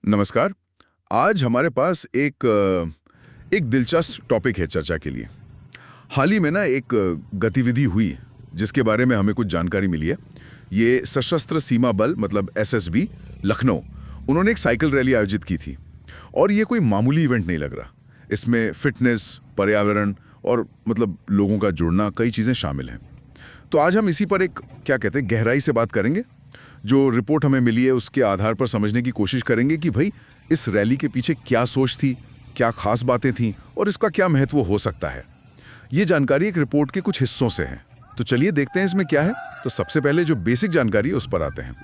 नमस्कार। आज हमारे पास एक दिलचस्प टॉपिक है चर्चा के लिए। हाल ही में ना एक गतिविधि हुई जिसके बारे में हमें कुछ जानकारी मिली है। ये सशस्त्र सीमा बल मतलब एसएसबी लखनऊ, उन्होंने एक साइकिल रैली आयोजित की थी और ये कोई मामूली इवेंट नहीं लग रहा। इसमें फिटनेस, पर्यावरण और मतलब लोगों का जुड़ना, कई चीज़ें शामिल हैं। तो आज हम इसी पर एक गहराई से बात करेंगे। जो रिपोर्ट हमें मिली है उसके आधार पर समझने की कोशिश करेंगे कि भाई इस रैली के पीछे क्या सोच थी, क्या खास बातें थीं और इसका क्या महत्व हो सकता है। ये जानकारी एक रिपोर्ट के कुछ हिस्सों से है, तो चलिए देखते हैं इसमें क्या है। तो सबसे पहले जो बेसिक जानकारी है उस पर आते हैं।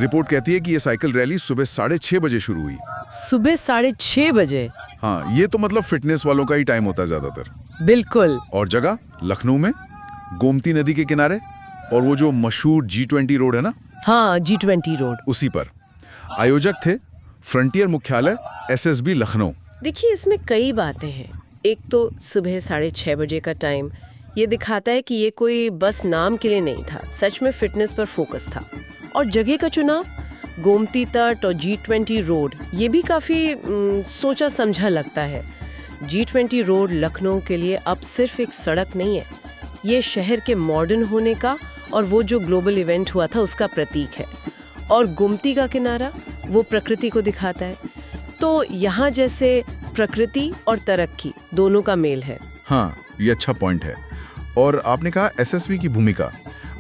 रिपोर्ट कहती है कि ये साइकिल रैली सुबह 6:30 बजे शुरू हुई। सुबह 6:30 बजे? हाँ, ये तो मतलब फिटनेस वालों का ही टाइम होता है ज्यादातर। बिल्कुल। और जगह लखनऊ में गोमती नदी के किनारे, और वो जो मशहूर G20 रोड है ना, हाँ, G20 रोड, उसी पर। आयोजक थे फ्रंटियर मुख्यालय एसएसबी लखनऊ। देखिए इसमें कई बातें हैं। एक तो सुबह 6:30 बजे का टाइम ये दिखाता है कि ये कोई बस नाम के लिए नहीं था, सच में फिटनेस पर फोकस था। और जगह का चुनाव, गोमती तट और G20 रोड, ये भी काफी सोचा समझा लगता है। G20 रोड लखनऊ के लिए अब सिर्फ एक सड़क नहीं है, ये शहर के मॉडर्न होने का और वो जो ग्लोबल इवेंट हुआ था उसका प्रतीक है। और गोमती का किनारा वो प्रकृति को दिखाता है। तो यहाँ जैसे प्रकृति और तरक्की दोनों का मेल है। हाँ, ये अच्छा पॉइंट है। और आपने कहा एसएसबी की भूमिका,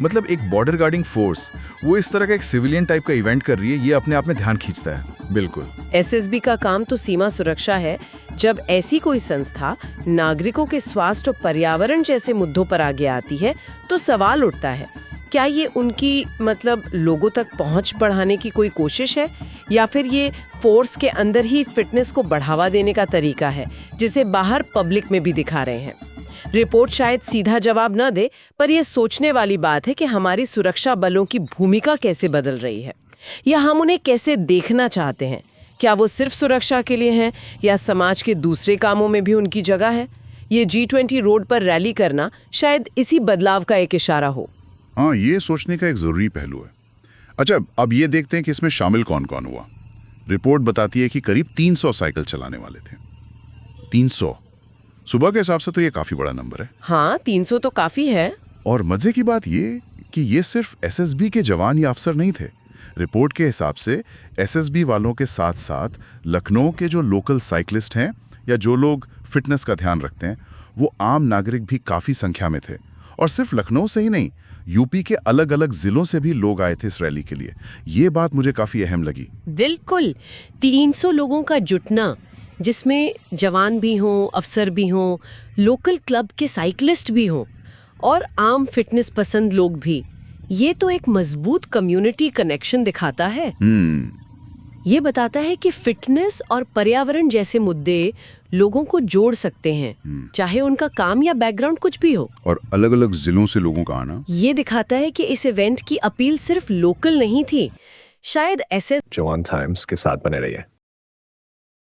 मतलब एक बॉर्डर गार्डिंग फोर्स वो इस तरह का एक सिविलियन टाइप का इवेंट कर रही है, ये अपने आप में ध्यान खींचता है। बिल्कुल, एसएसबी का काम तो सीमा सुरक्षा है। जब ऐसी कोई संस्था नागरिकों के स्वास्थ्य और पर्यावरण जैसे मुद्दों पर आगे आती है तो सवाल उठता है, क्या ये उनकी मतलब लोगों तक पहुंच बढ़ाने की कोई कोशिश है, या फिर ये फोर्स के अंदर ही फिटनेस को बढ़ावा देने का तरीका है जिसे बाहर पब्लिक में भी दिखा रहे हैं। रिपोर्ट शायद सीधा जवाब न दे, पर यह सोचने वाली बात है कि हमारी सुरक्षा बलों की भूमिका कैसे बदल रही है, या हम उन्हें कैसे देखना चाहते हैं। क्या वो सिर्फ सुरक्षा के लिए हैं या समाज के दूसरे कामों में भी उनकी जगह है। ये G20 रोड पर रैली करना शायद इसी बदलाव का एक इशारा हो। हाँ, ये सोचने का एक जरूरी पहलू है। अच्छा, अब ये देखते हैं कि इसमें शामिल कौन कौन हुआ। रिपोर्ट बताती है कि करीब 300 साइकिल चलाने वाले थे। 300 सुबह के हिसाब से तो ये काफी बड़ा नंबर है। हाँ, 300 तो काफी है। और मजे की बात ये कि ये सिर्फ एसएसबी के जवान या अफसर नहीं थे। रिपोर्ट के हिसाब से एसएसबी वालों के साथ साथ लखनऊ के जो लोकल साइकिलिस्ट हैं या जो लोग फिटनेस का ध्यान रखते हैं, वो आम नागरिक भी काफी संख्या में थे। और सिर्फ लखनऊ से ही नहीं, यूपी के अलग अलग जिलों से भी लोग आए थे इस रैली के लिए। ये बात मुझे काफी अहम लगी। बिल्कुल, 300 लोगों का जुटना, जिसमें जवान भी हों, अफसर भी हों, लोकल क्लब के साइकिलिस्ट भी हों और आम फिटनेस पसंद लोग भी, ये तो एक मजबूत कम्युनिटी कनेक्शन दिखाता है। ये बताता है कि फिटनेस और पर्यावरण जैसे मुद्दे लोगों को जोड़ सकते हैं, चाहे उनका काम या बैकग्राउंड कुछ भी हो। और अलग अलग जिलों से लोगों का आना ये दिखाता है कि इस इवेंट की अपील सिर्फ लोकल नहीं थी। शायद ऐसे जवान टाइम्स के साथ बने रहिए।